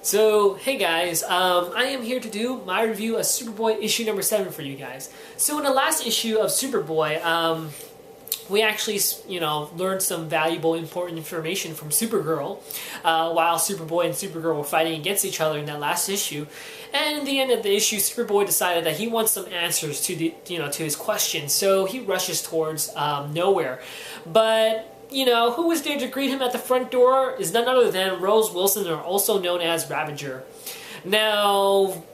So, hey guys, I am here to do my review of SuperBoy issue number 7 for you guys. So in the last issue of SuperBoy, we actually, learned some valuable, important information from Supergirl, while Superboy and Supergirl were fighting against each other in that last issue. And in the end of the issue, Superboy decided that he wants some answers to to his questions, so he rushes towards nowhere. But who was there to greet him at the front door is none other than Rose Wilson, or also known as Ravager. Now,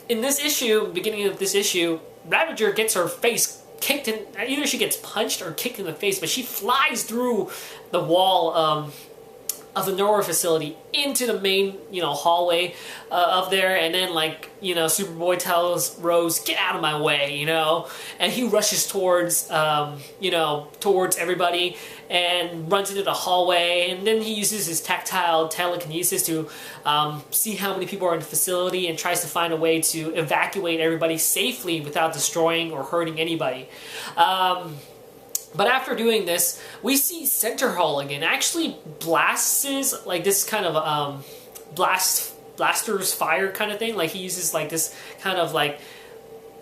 in this issue, beginning of this issue, Ravager gets her face kicked in. Either she gets punched or kicked in the face, but she flies through the wall of the Nowhere facility into the main, hallway of there, and then, Superboy tells Rose, "Get out of my way," and he rushes towards, towards everybody and runs into the hallway, and then he uses his tactile telekinesis to see how many people are in the facility and tries to find a way to evacuate everybody safely without destroying or hurting anybody. But after doing this, we see Center Hall again. Actually blasts like this kind of blaster's fire kind of thing. Like he uses like this kind of I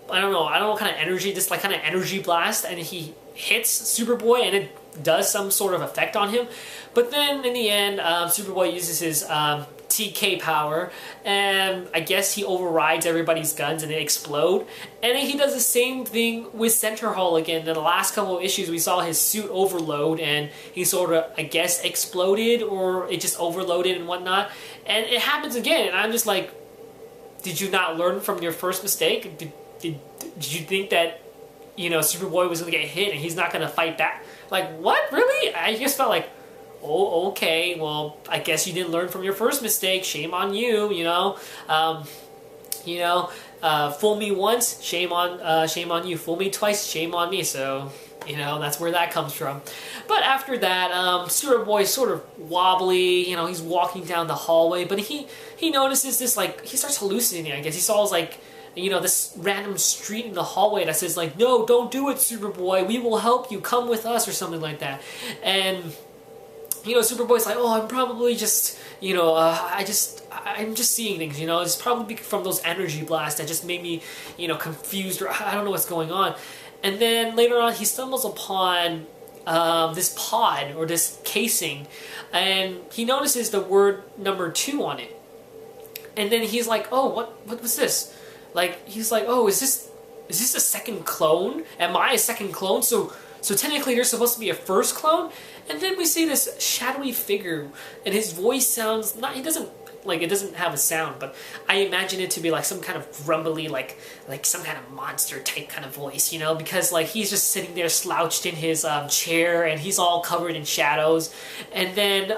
don't know what kind of energy, this kind of energy blast, and he hits Superboy and it does some sort of effect on him. But then in the end, Superboy uses his TK power, and I guess he overrides everybody's guns and they explode. And then he does the same thing with Center Hall again. In the last couple of issues, we saw his suit overload and he sort of, I guess, exploded, or it just overloaded and whatnot. And it happens again, and I'm just like, did you not learn from your first mistake? Did you think that, Superboy was going to get hit and he's not going to fight back? Like, what? Really? I just felt like, oh, okay, well, I guess you didn't learn from your first mistake. Shame on you, fool me once, shame on you. Fool me twice, shame on me. So, that's where that comes from. But after that, Superboy's sort of wobbly, he's walking down the hallway, but he notices this, he starts hallucinating, I guess. He saw, this random street in the hallway that says, "No, don't do it, Superboy, we will help you, come with us," or something like that. And Superboy's like, "Oh, I'm probably just, I'm just seeing things, it's probably from those energy blasts that just made me, confused, or I don't know what's going on." And then later on, he stumbles upon this pod, or this casing, and he notices the word number 2 on it. And then he's like, "Oh, what was this?" He's like, "Oh, is this a second clone? Am I a second clone? So technically there's supposed to be a first clone?" And then we see this shadowy figure, and his voice sounds it doesn't have a sound, but I imagine it to be some kind of grumbly, like some kind of monster type kind of voice, because he's just sitting there slouched in his chair, and he's all covered in shadows. And then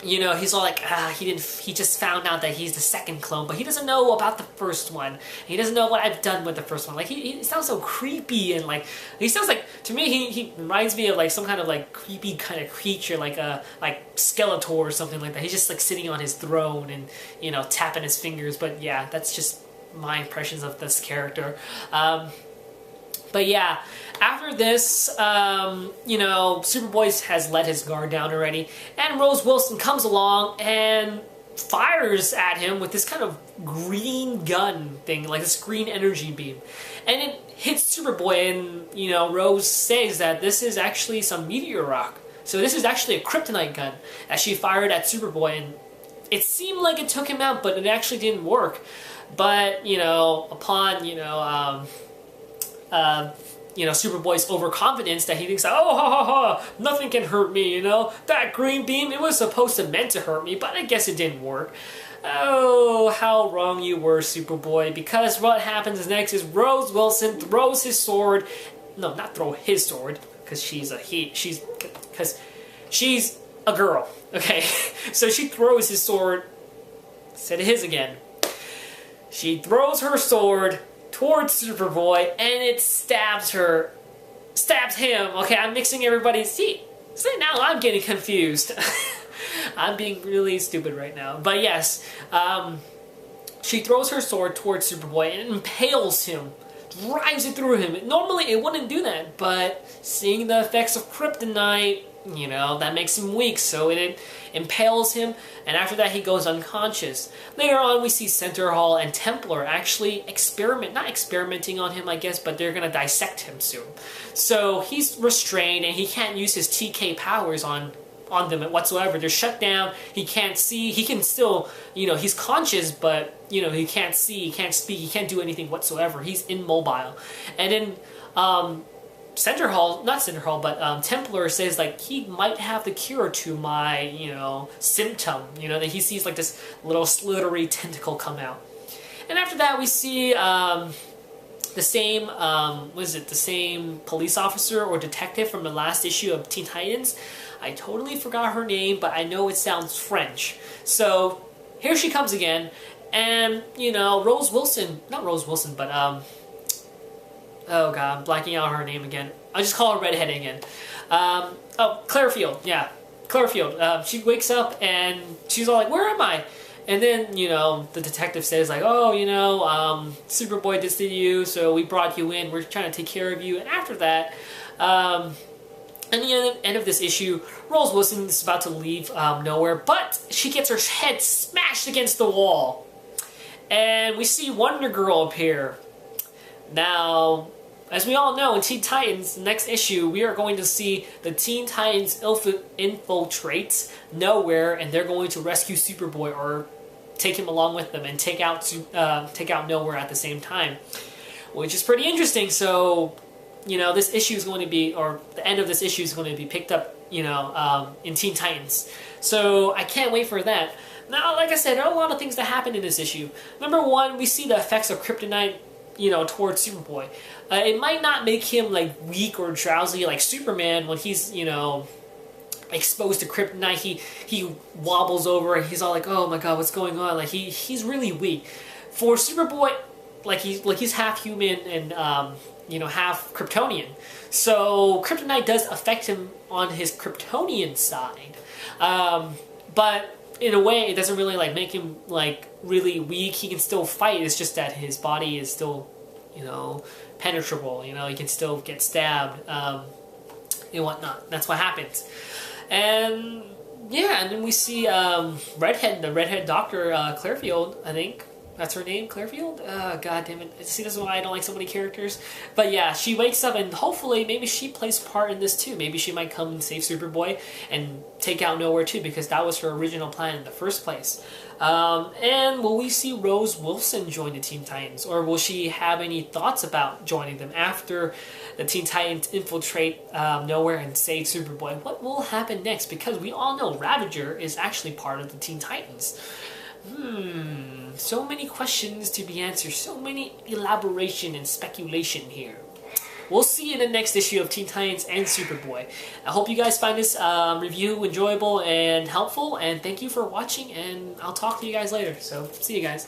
he's all like, he just found out that he's the second clone, but he doesn't know about the first one. He doesn't know what I've done with the first one. He sounds so creepy, and he sounds to me, he reminds me of some kind of creepy kind of creature, like Skeletor or something like that. He's just sitting on his throne and, tapping his fingers. But yeah, that's just my impressions of this character. But yeah, after this, Superboy has let his guard down already, and Rose Wilson comes along and fires at him with this kind of green gun thing, like this green energy beam. And it hits Superboy, and, Rose says that this is actually some meteor rock. So this is actually a kryptonite gun that she fired at Superboy, and it seemed like it took him out, but it actually didn't work. But, upon, Superboy's overconfidence, that he thinks, "Oh, ha ha ha, nothing can hurt me, that green beam, it was supposed to meant to hurt me, but I guess it didn't work." Oh, how wrong you were, Superboy, because what happens next is Rose Wilson throws his sword, no, not throw his sword, because she's a girl, okay? So she throws his sword, said his again. She throws her sword towards Superboy, and it stabs him. Okay, I'm mixing everybody's. See, now I'm getting confused. I'm being really stupid right now. But yes, she throws her sword towards Superboy and impales him, drives it through him. Normally it wouldn't do that, but seeing the effects of kryptonite, you know, that makes him weak, so it impales him, and after that he goes unconscious. Later on we see Center Hall and Templar actually not experimenting on him, I guess, but they're gonna dissect him soon. So he's restrained and he can't use his TK powers on them whatsoever. They're shut down, he can't see, he can still, you know, he's conscious, but, you know, he can't see, he can't speak, he can't do anything whatsoever. He's immobile. And then, Templar says, like, he might have the cure to my, you know, symptom, you know, that he sees, like, this little slithery tentacle come out. And after that, we see, the same, the same police officer or detective from the last issue of Teen Titans. I totally forgot her name, but I know it sounds French. So, here she comes again, and, you know, not Rose Wilson, but, oh god, I'm blacking out her name again. I'll just call her Redhead again. Clairfield, yeah. Clairfield. She wakes up and she's all like, where am I? And then, you know, the detective says like, oh, you know, Superboy did to you, so we brought you in, we're trying to take care of you. And after that, at the end of this issue, Rose Wilson is about to leave nowhere, but she gets her head smashed against the wall. And we see Wonder Girl appear. Now, as we all know, in Teen Titans, next issue, we are going to see the Teen Titans infiltrate Nowhere, and they're going to rescue Superboy or take him along with them and take out Nowhere at the same time, which is pretty interesting. So, you know, this issue is going to be, or the end of this issue is going to be picked up, you know, in Teen Titans. So I can't wait for that. Now, like I said, there are a lot of things that happen in this issue. Number one, we see the effects of kryptonite, you know, towards Superboy. It might not make him, like, weak or drowsy like Superman when he's, you know, exposed to kryptonite. He wobbles over and he's all like, oh my god, what's going on? Like, he's really weak. For Superboy, he's half human and, you know, half Kryptonian. So, kryptonite does affect him on his Kryptonian side. But in a way, it doesn't really, like, make him, like, really weak. He can still fight. It's just that his body is still, you know, penetrable. You know, he can still get stabbed and whatnot. That's what happens. And yeah, and then we see the redhead doctor, Clairfield, I think. That's her name, Clairfield? God damn it. See, this is why I don't like so many characters. But yeah, she wakes up and hopefully maybe she plays part in this too. Maybe she might come and save Superboy and take out Nowhere too, because that was her original plan in the first place. And will we see Rose Wilson join the Teen Titans? Or will she have any thoughts about joining them after the Teen Titans infiltrate Nowhere and save Superboy? What will happen next? Because we all know Ravager is actually part of the Teen Titans. So many questions to be answered, so many elaboration and speculation here. We'll see in the next issue of Teen Titans and Superboy. I hope you guys find this review enjoyable and helpful, and thank you for watching, and I'll talk to you guys later. So, see you guys.